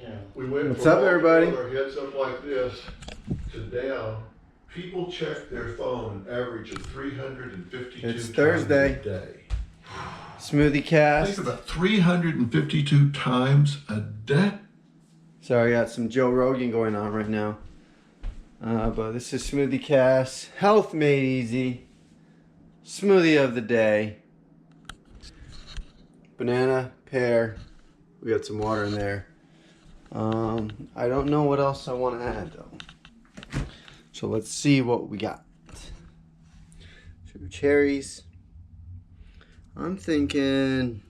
Yeah. We went What's from up, everybody? Our heads up like this to down. People check their phone an average of 352 It's times Thursday. a day. Smoothie cast. Think about 352 times a day. Sorry, I got some Joe Rogan going on right now. But this is Smoothie cast. Health made easy. Smoothie of the day. Banana, pear. We got some water in there. I don't know what else I want to add though. So let's see what we got. 2 cherries. I'm thinking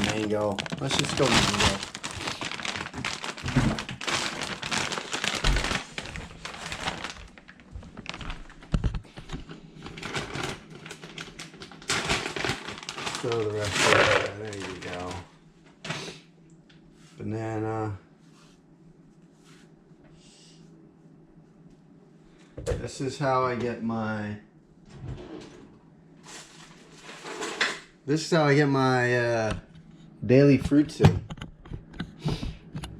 mango. Let's just go mango. Throw the rest of it. There you go. Banana. This is how I get my daily fruits in.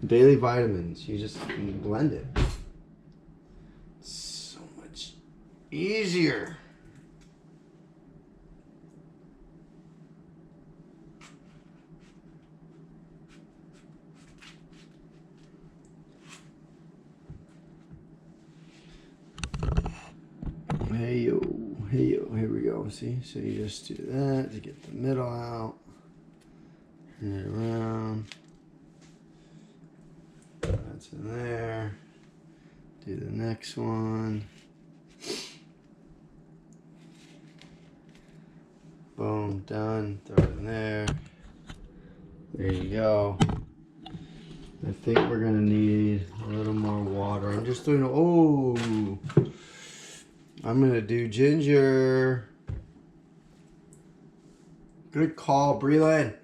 Daily vitamins. You just blend it. It's so much easier. Hey yo, here we go. See, so you just do that to get the middle out. Turn it around. That's in there. Do the next one. Boom, done. Throw it in there. There you go. I think we're gonna need a little more water. I'm just doing, I'm gonna do ginger. Good call, Breland.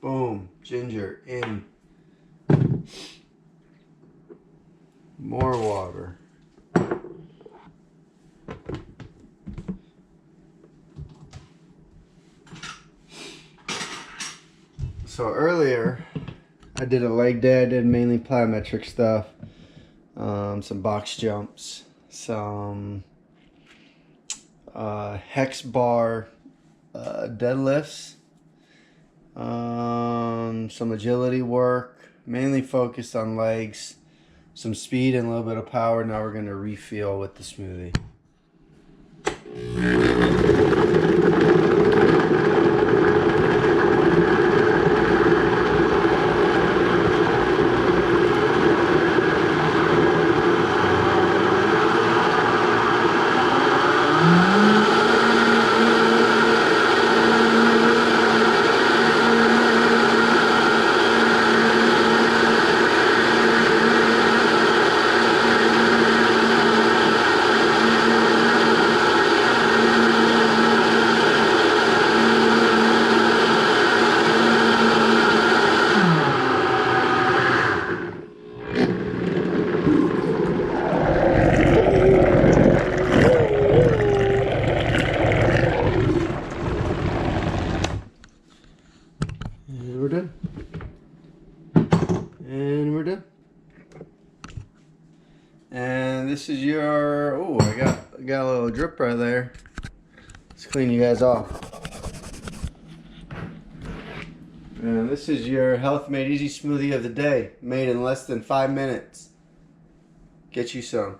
Boom, ginger in. More water. So earlier, I did a leg day. I did mainly plyometric stuff. Some box jumps, some hex bar deadlifts, some agility work, mainly focused on legs, some speed and a little bit of power. Now we're going to refuel with the smoothie. We're done. And we're done. And this is your, I got a little drip right there. Let's clean you guys off. And this is your Health Made Easy smoothie of the day, made in less than 5 minutes. Get you some.